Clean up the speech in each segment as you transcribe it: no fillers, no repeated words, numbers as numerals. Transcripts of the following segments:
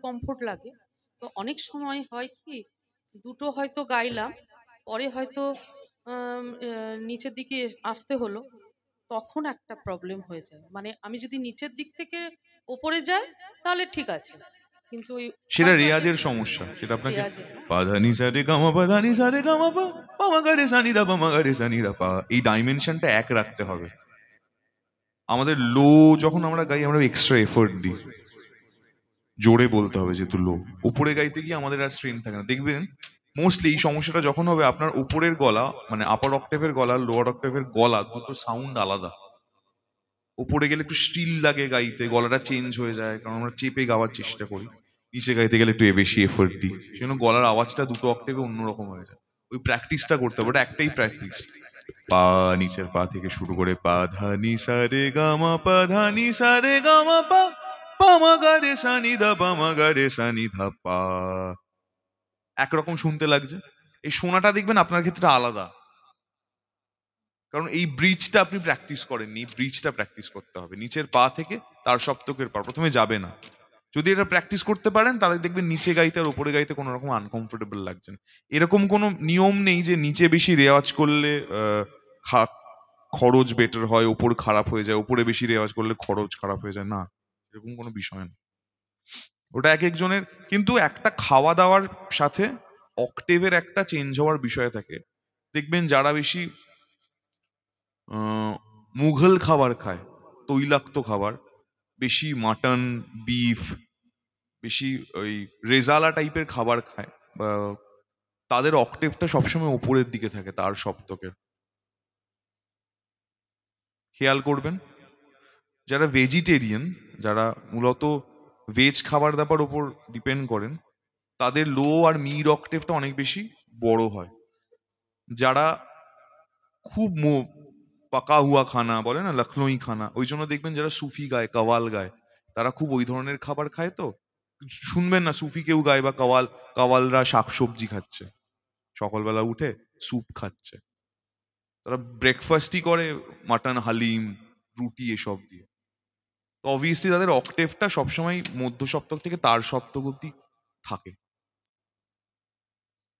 Comfort লাগে। তো অনেক সময় হয় কি, দুটো হয়তো গাইলাম, পরে হয়তো নিচের দিকে আসতে হলো, তখন একটা প্রবলেম হয়ে যায়। মানে আমি যদি নিচের দিক থেকে ওপরে যাই তাহলে ঠিক আছে, কিন্তু ওই সেটা হয়তো একটা রেয়াজের সমস্যা, সেটা আপনাকে রেয়াজের না। পাধানি সারে গামা পাধানি সারে গামা পা পামা গারে সানি দা পামা গারে সানি দা পা, এই ডাইমেনশনটা এক রাখতে হবে। আমাদের লো যখন আমরা গাই আমরা এক্সট্রা এফোর্ট দিই, জোরে বলতে হবে যেহেতু লো। উপরে গাইতে গিয়ে আমাদের আর স্ট্রেন থাকে না। দেখবেন মোস্টলি এই সমস্যাটা যখন হবে, আপনার উপরের গলা মানে আপার অক্টেভের গলা, লোয়ার অক্টেভের গলা দুটো সাউন্ড আলাদা। উপরে গেলে একটু স্টিল লাগে গাইতে, গলাটা চেঞ্জ হয়ে যায়, কারণ আমরা চেপে গাওয়ার চেষ্টা করি। নিচে গাইতে গেলে একটু বেশি এফোর্ট দিই, সেজন্য গলার আওয়াজটা দুটো অক্টেভে অন্যরকম হয়ে যায়। ওই প্র্যাকটিসটা করতে হবে, ওটা একটাই প্র্যাকটিস। পা, নিচের পা থেকে শুরু করে পা ধা নি সা রে গা মা পা ধা নি সা রে গা মা পা পা মা গা রে সা নি ধা পা মা গা রে সা নি ধা পা। একরকম শুনতে লাগছে, এই শোনাটা দেখবেন আপনার ক্ষেত্রে আলাদা, কারণ এই ব্রিজটা আপনি প্র্যাকটিস করেননি। ব্রিজটা প্র্যাকটিস করতে হবে নিচের পা থেকে তার সপ্তকের পা, প্রথমে যাবে না। যদি এটা প্র্যাকটিস করতে পারেন তাহলে দেখবেন নিচে গাইতে আর উপরে গাইতে কোনো রকম আনকমফোর্টেবল লাগছে না। এরকম কোনো নিয়ম নেই যে নিচে বেশি রেওয়াজ করলে খরচ বেটার হয়, ওপর খারাপ হয়ে যায়, উপরে বেশি রেওয়াজ করলে খরচ খারাপ হয়ে যায়, না, এরকম কোনো বিষয় না। ওটা এক একজনের, কিন্তু একটা খাওয়া দাওয়ার সাথে অক্টেভের একটা চেঞ্জ হওয়ার বিষয় থাকে। দেখবেন যারা বেশি মুঘল খাবার খায়, তৈলাক্ত খাবার, বেশি মাটন, বিফ, বেশি ওই রেজালা টাইপের খাবার খায়, বা তাদের অক্টেভটা সবসময় উপরের দিকে থাকে তার সপ্তকের। খেয়াল করবেন যারা ভেজিটেরিয়ান, যারা মূলত ভেজ খাবার দাবার ওপর ডিপেন্ড করেন, তাদের লো আর মিড অক্টেভটা অনেক বেশি বড় হয়। যারা খুব পাকা হুয়া খানা বলে না, লখনৌই খানা, ওই জন্য দেখবেন যারা সুফি গায়, কাওয়াল গায়, তারা খুব ওই ধরনের খাবার খায়। তো শুনবেন না সুফি কেউ গায় বা কাওয়ালরা শাকসবজি খাচ্ছে, সকালবেলা উঠে স্যুপ খাচ্ছে, তারা ব্রেকফাস্টই করে মাটন, হালিম, রুটি এসব দিয়ে। তো অবভিয়াসলি তাদের অক্টেভটা সবসময় মধ্য সপ্তক থেকে তার সপ্তক অব্দি থাকে।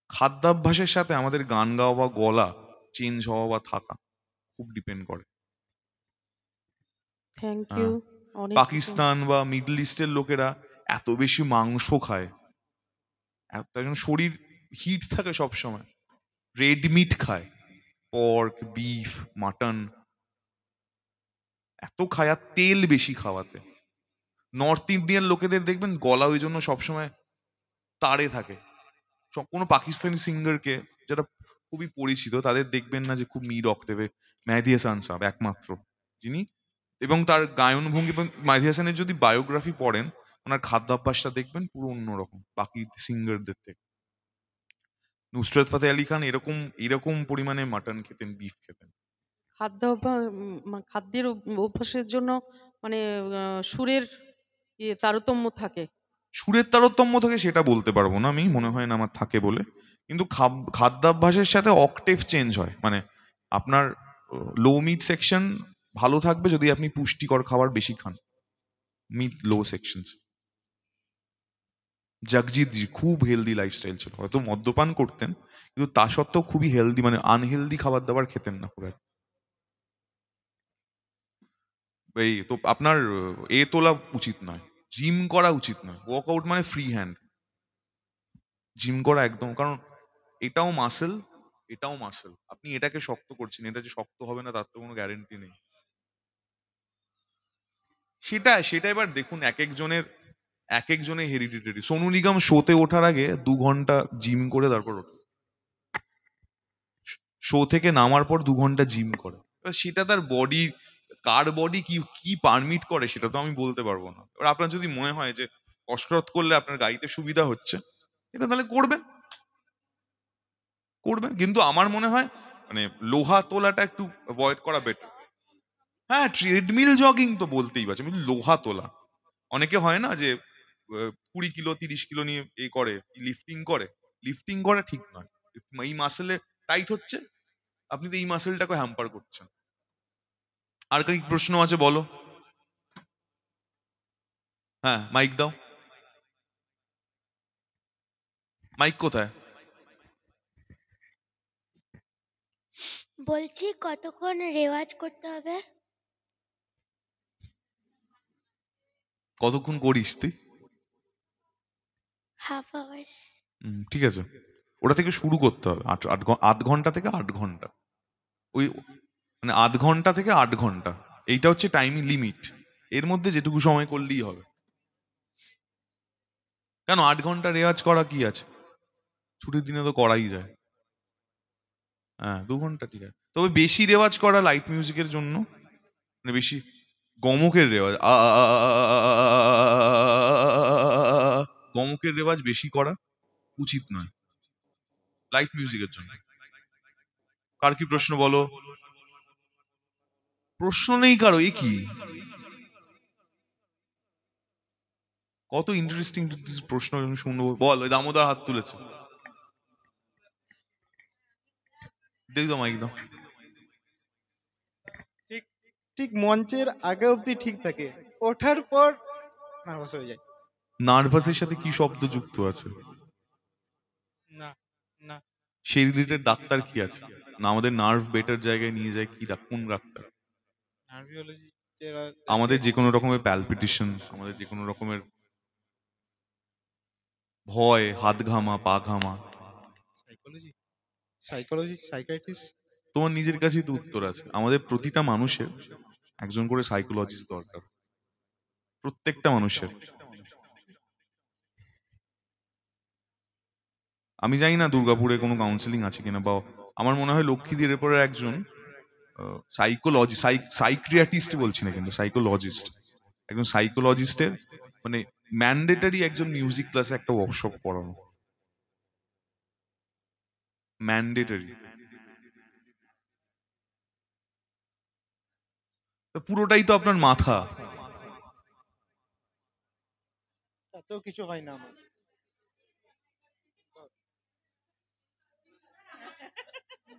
খাদ্যাভ্যাসের সাথে আমাদের গান গাওয়া বা গলা চেঞ্জ হওয়া বা থাকা খুব ডিপেন্ড করে। Thank you. হ্যাঁ, অনেক কিছু। পাকিস্তান বা মিডল ইস্টের লোকেরা এত বেশি মাংস খায়, তাই জন্য শরীর হিট থাকে সবসময়। রেড মিট খায়, পর্ক, বিফ, মাটন এত খায়, আর তেল বেশি খাওয়াতে। নর্থ ইন্ডিয়ান লোকেদের দেখবেন গলা ওই জন্য সবসময় তাড়ে থাকে। সব কোনো পাকিস্তানি সিঙ্গারকে যারা খুবই পরিচিত তাদের দেখবেন না যে খুব মিড অক্টেভে, মেহেদী হাসান সাহেব একমাত্র যিনি, এবং তার গায়ন ভঙ্গি, এবং মেহেদী হাসানের যদি বায়োগ্রাফি পড়েন ওনার খাদ্যাভ্যাসটা দেখবেন পুরো অন্যরকম বাকি সিঙ্গারদের থেকে। নুসরাত ফাতে আলী খান এরকম এরকম পরিমাণে মাটন খেতেন, বিফ খেতেন। খাদ্যের অভ্যাসের জন্য মানে সুরের তারতম্য থাকে। সুরের তারতম্য থাকে সেটা বলতে পারবো না আমি, মনে হয় না আমার থাকে বলে, কিন্তু খাদ্যাভ্যাসের সাথে অক্টেভ চেঞ্জ হয়। মানে আপনার লো মিড সেকশন ভালো থাকবে যদি আপনি পুষ্টিকর খাবার বেশি খান। মিড লো সেকশন, জগজিৎ জি খুব হেলদি লাইফস্টাইল ছিল, হয়তো মদ্যপান করতেন কিন্তু তা সত্ত্বেও খুবই হেলদি, মানে আনহেলদি খাবার দাবার খেতেন না খুব একটা। এই তো আপনার এ তোলা উচিত নয়, জিম করা উচিত নয়। ওয়ার্কআউট মানে ফ্রি হ্যান্ড, জিম করা একদম, কারণ এটাও মাসেল, এটাও মাসেল। আপনি এটাকে শক্ত করছেন, এটা যে শক্ত হবে না তার তো কোনো গ্যারেন্টি নেই। সেটা সেটা এবার দেখুন এক একজনের হেরিডিটারি। সোনু নিগম শোতে ওঠার আগে 2 ঘন্টা জিম করে তারপর ওঠে, শো থেকে নামার পর 2 ঘন্টা জিম করে। এবার সেটা তার বডি, কার বডি কি কি পারমিট করে সেটা তো আমি বলতে পারবো না। এবার আপনার যদি মনে হয় যে কসরত করলে আপনার গাইতে সুবিধা হচ্ছে, এটা তাহলে করবেন, করবেন। কিন্তু আমার মনে হয় মানে লোহা তোলাটা একটু অ্যাভয়েড করা বেটার। হ্যাঁ, ট্রেডমিল জগিং তো বলতেই পারছি, কিন্তু লোহা তোলা অনেকে হয় না যে 20 কিলো 30 কিলো নিয়ে এই করে, লিফটিং করে, লিফটিং করা ঠিক নয়। এই মাসেলে টাইট হচ্ছে, আপনি তো এই মাসেলটাকে হ্যাম্পার করছেন। আর কি প্রশ্ন আছে বলো? হ্যাঁ, মাইক দাও। মাইক কোথায়? বলছি কতক্ষণ রেওয়াজ করতে হবে? কতক্ষণ করিস তুই? Half hours. ঠিক আছে, ওটা থেকে শুরু করতে হবে। আধ ঘন্টা থেকে 8 ঘন্টা, ওই মানে আধ ঘন্টা থেকে 8 ঘন্টা, এইটা হচ্ছে টাইম লিমিট। এর মধ্যে যেটুকু সময় করলেই হবে। কেন 8 ঘন্টা রেওয়াজ করা কি আছে, ছুটির দিনে তো করাই যায়। হ্যাঁ, 2 ঘন্টা ঠিক আছে। তবে বেশি রেওয়াজ করা লাইট মিউজিকের জন্য, মানে বেশি গমকের রেওয়াজ, গমকের রেওয়াজ বেশি করা উচিত নয় লাইট মিউজিকের জন্য। কার কি প্রশ্ন বলো? প্রশ্ন নেই কারো? এ কি, কত ইন্টারেস্টিং প্রশ্ন আমি শুনবো। বল, ওই দামোদর হাত তুলেছে, দেখ তো মাইক দাও। ঠিক ঠিক মঞ্চের আগে অবধি ঠিক থাকে, ওঠার পর নার্ভাস হয়ে যায়। নার্ভাসের সাথে কি শব্দ যুক্ত আছে? না না, সেই রিলেটেড ডাক্তার কি আছে? না আমাদের নার্ভ বেটার জায়গায় নিয়ে যায় কি কোন ডাক্তার? নার্ভিওলজি, আমাদের যে কোনো রকমের প্যালপিটেশন, আমাদের যে কোনো রকমের ভয়, হাত ঘামা, পা ঘামা, সাইকোলজি, সাইকোলজি, সাইকিয়াট্রিস্ট। তোমার নিজের কাছেই তো উত্তর আছে। আমাদের প্রতিটা মানুষের একজন করে সাইকোলজিস্ট দরকার, প্রত্যেকটা মানুষের। আমি জানি না দুর্গাপুরে কোনো কাউন্সিলিং আছে কিনা, বা আমার মনে হয় লক্ষ্মীদের এরপরে একজন সাইকোলজি, সাইক্রিয়াটিস্ট বলছি না কিন্তু সাইকোলজিস্ট, একজন সাইকোলজিস্টের মানে ম্যান্ডেটারি একজন মিউজিক ক্লাসে একটা ওয়ার্কশপ করানো, ম্যান্ডেটারি। পুরোটাই তো আপনার মাথা। তাতেও কিছু হয় না আমার।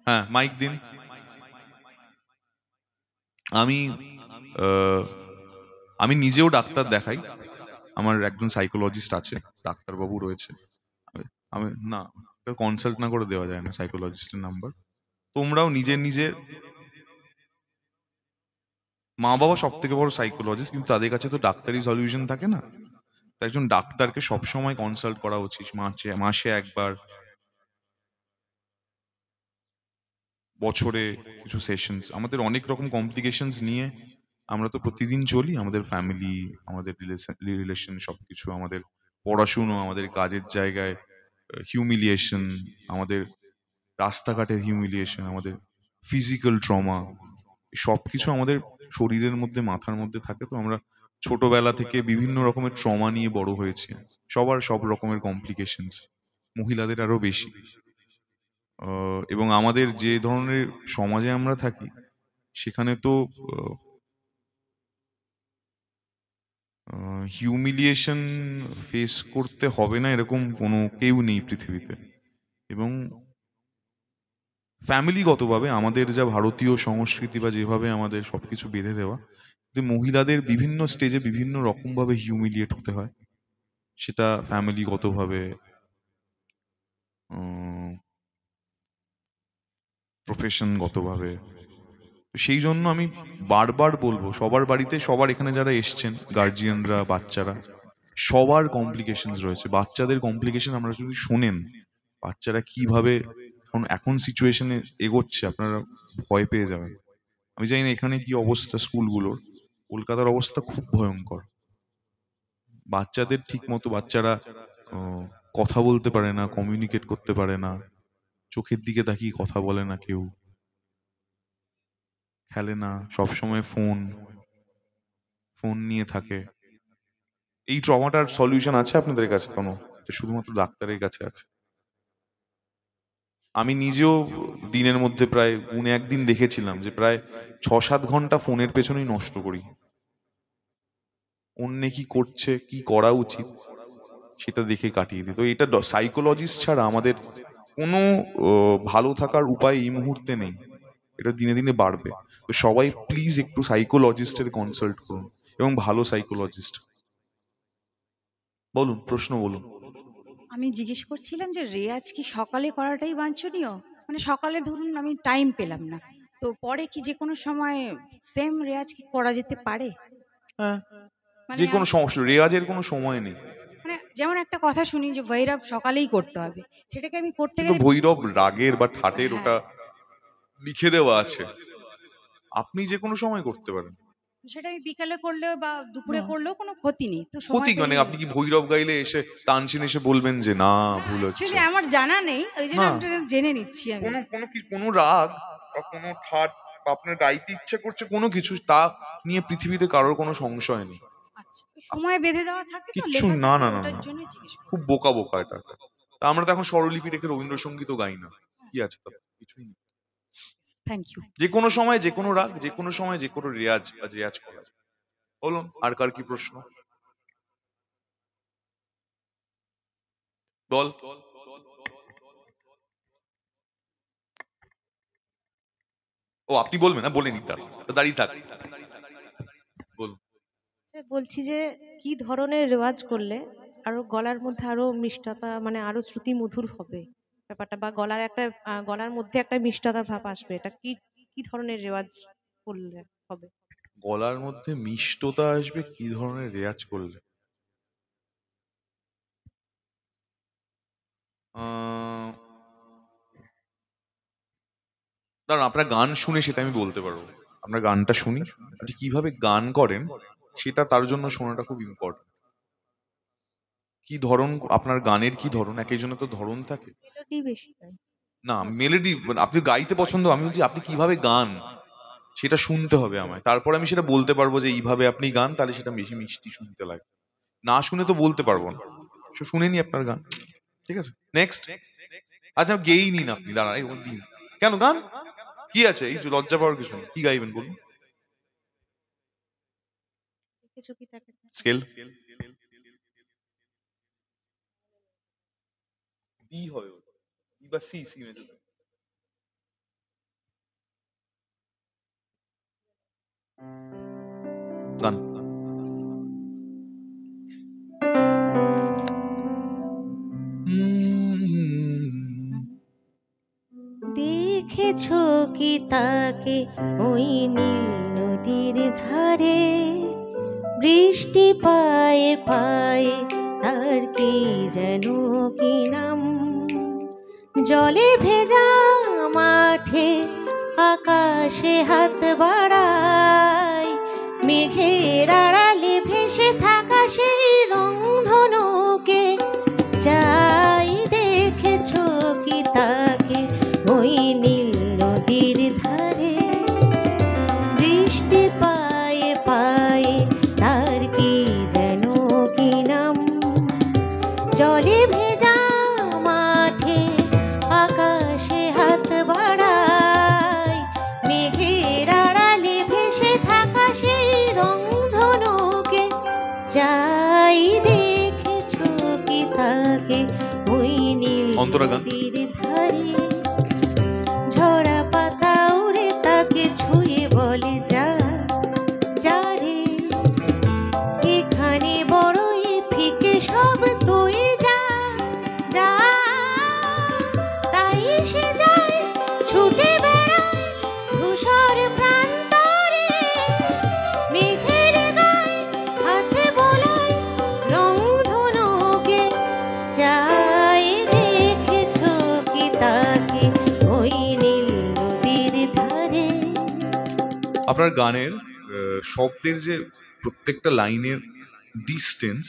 হ্যাঁ, মাইক দিন। আমি আমি নিজেও ডাক্তার দেখাই, আমার একজন সাইকোলজিস্ট আছে, ডাক্তারবাবু রয়েছে। আমি না, কনসাল্ট না করে দেওয়া যায় না সাইকোলজিস্টের নাম্বার। তোমরাও নিজের নিজের, মা বাবা সব থেকে বড় সাইকোলজিস্ট, কিন্তু তাদের কাছে তো ডাক্তারি সলিউশন থাকে না। তো একজন ডাক্তারকে সবসময় কনসাল্ট করা উচিত, মাসে একবার, বছরে কিছু সেশনস। আমাদের অনেক রকম কমপ্লিকেশনস নিয়ে আমরা তো প্রতিদিন চলি, আমাদের ফ্যামিলি, আমাদের রিলেশন সবকিছু, আমাদের পড়াশুনো, আমাদের কাজের জায়গায় হিউমিলিয়েশন, আমাদের রাস্তাঘাটের হিউমিলিয়েশন, আমাদের ফিজিক্যাল ট্রমা, সবকিছু আমাদের শরীরের মধ্যে, মাথার মধ্যে থাকে। তো আমরা ছোটবেলা থেকে বিভিন্ন রকমের ট্রমা নিয়ে বড় হয়েছি, সবার সব রকমের কমপ্লিকেশনস, মহিলাদের আরো বেশি। এবং আমাদের যে ধরনের সমাজে আমরা থাকি সেখানে তো হিউমিলিয়েশন ফেস করতে হবে না এরকম কোনো কেউ নেই পৃথিবীতে। এবং ফ্যামিলিগতভাবে আমাদের যা ভারতীয় সংস্কৃতি বা যেভাবে আমাদের সবকিছু বেঁধে দেওয়া, যে মহিলাদের বিভিন্ন স্টেজে বিভিন্ন রকম ভাবে হিউমিলিয়েট হতে হয়, সেটা ফ্যামিলিগতভাবে, প্রফেশনগতভাবে। সেই জন্য আমি বারবার বলবো, সবার বাড়িতে, সবার এখানে যারা এসছেন গার্জিয়ানরা, বাচ্চারা, সবার কমপ্লিকেশনস রয়েছে। বাচ্চাদের কমপ্লিকেশন আমরা যদি শোনেন, বাচ্চারা কিভাবে এখন সিচুয়েশনে এগোচ্ছে, আপনারা ভয় পেয়ে যাবেন। আমি জানি না এখানে কি অবস্থা স্কুলগুলোর, কলকাতার অবস্থা খুব ভয়ঙ্কর। বাচ্চাদের ঠিক মতো, বাচ্চারা কথা বলতে পারে না, কমিউনিকেট করতে পারে না, চোখের দিকে তাকিয়ে কথা বলে না, কেউ খেলে না, সবসময় ফোন ফোন নিয়ে থাকে। এই ট্রমাটার সলিউশন আছে আপনাদের কাছে কোনো? শুধুমাত্র ডাক্তারের কাছে আছে। আমি নিজেও দিনের মধ্যে প্রায় গুনে একদিন দেখেছিলাম যে প্রায় 6-7 ঘন্টা ফোনের পেছনেই নষ্ট করি। অন্যে কি করছে, কি করা উচিত সেটা দেখে কাটিয়ে দিই। তো এটা সাইকোলজিস্ট ছাড়া আমাদের কোনো ভালো থাকার উপায় এই মুহূর্তে নেই, এটা দিনে দিনে বাড়বে। তো সবাই প্লিজ একটু সাইকোলজিস্টের কনসাল্ট করুন, এবং ভালো সাইকোলজিস্ট। বলুন, প্রশ্ন বলুন। আমি জিজ্ঞেস করছিলাম যে রেয়াজ কি সকালে করাটাই বাঞ্ছনীয়, মানে সকালে ধরুন আমি টাইম পেলাম না, তো পরে কি যে কোনো সময় সেম রেয়াজ কি করা যেতে পারে? হ্যাঁ, মানে যে কোনো সমস্যা, রেওয়াজের কোনো সময় নেই। মানে যেমন একটা কথা শুনি যে ভৈরব সকালেই করতে হবে, সেটাকে আমি করতে কিন্তু গেলে ভৈরব রাগের বা ঠাটের হ্যাঁ, ওটা লিখে দেওয়া আছে, আপনি যে কোনো সময় করতে পারেন। সেটা আমি বিকালে করলেও বা দুপুরে না। করলেও কোনো ক্ষতি নেই, তো ক্ষতি সময় মানে পেলেই আপনি কি ভৈরব গাইলে এসে তানসিন এসে বলবেন যে না ভুল হচ্ছে? অ্যাকচুয়ালি আমার জানা নেই, ওই জন্য না। আমি এটা জেনে নিচ্ছি আমি। কোনো রাগ বা কোনো ঠাট বা আপনার গাইতে ইচ্ছে করছে কোনো কিছু, তা নিয়ে পৃথিবীতে কারোর কোনো সংশয় নেই। আচ্ছা, সময় বেঁধে দেওয়া থাকে তো, কিচ্ছু লেখা না, থাকে, না, না, ওটার না। জন্য জিজ্ঞেস করি। খুব বোকা বোকা এটা। তা আমরা তো এখন স্বরলিপি রেখে রবীন্দ্রসঙ্গীতও গাই না, কি আছে তাতে? কিছুই নেই। Thank you. যে কোনো সময় যে কোনো রাগ, যে কোনো সময় যে কোনো রেয়াজ বা রেয়াজ করা যায়। বলুন আর কার কি প্রশ্ন? বল। ও আপনি বলবেন না, বলে নিন, দাঁড়িয়ে থাক। বলুন। আচ্ছা, বলছি যে কি ধরনের রেওয়াজ করলে আরো গলার মধ্যে আরো মিষ্টতা, মানে আরো শ্রুতি মধুর হবে ব্যাপারটা, বা গলার একটা গলার মধ্যে একটা মিষ্টতা ভাব আসবে, এটা কি কি ধরনের রেওয়াজ করলে হবে? গলার মধ্যে মিষ্টতা আসবে কি ধরনের রেয়াজ করলে? আহ, দাঁড়ান, আপনার গান শুনে সেটা আমি বলতে পারবো। আপনার গানটা শুনি, আপনি কিভাবে গান করেন সেটা তার জন্য শোনাটা খুব ইম্পর্টেন্ট। কি ধরন আপনার গানের, কি ধরন, এক একজনের তো ধরন থাকে মেলোডি বেশি গাই। না। মেলোডি আপনি গাইতে পছন্দ, আমি বলছি আপনি কিভাবে গান সেটা শুনতে হবে আমায়, তারপর আমি সেটা বলতে পারবো যে এইভাবে আপনি গান, তাহলে সেটা বেশি মিষ্টি শুনতে লাগে। না শুনে তো বলতে পারবো না। শুনেনি আপনার গান, ঠিক আছে, নেক্সট। আচ্ছা গেয়েই নিন আপনি, দাঁড়ান এই দিন। কেন গান কি আছে, এই যে লজ্জা পাওয়ার কিছু নেই। কি গাইবেন বলুন? কিছু কি তাকে স্কেল বি হয়, বি বা সি, সি মেজর গান। দেখেছো কি তাকে ওই নীল নদীর ধারে, বৃষ্টি পায়ে পায়ে তার কি যেন কি নাম, জলে ভেজা মাঠে আকাশে হাত বাড়ায়, মেঘের আড়ালে ভেসে থাকা সেই রংধনুকে যাই দেখেছো কি তাকে ওই নীল নদীর ধারে, বৃষ্টি পায়ে পায়ে তার কি যেন কি নাম, জলে ভেজা মাঠে আকাশে হাত বাড়ায়, মেঘের আড়ালে ভেসে থাকা সেই রংধনুকে যাই দেখেছো কি তাকে ওই নীল অন্তরা গান। নদীর ধারে, ঝরা পাতা উড়ে তাকে ছুঁয়ে বলে যা যা রে, এখানে বড়ই ফিকে সব তুই যা যা, তাই সে যায় ছুটে বেড়ায় ধূসর প্রান্তরে, মেঘের গায়ে হাতে বোলায় রংধনুকে যাই দেখেছো কি তাকে ওই নীল নদীর ধারে। আপনার গানের শব্দের যে প্রত্যেকটা লাইনের ডিস্টেন্স,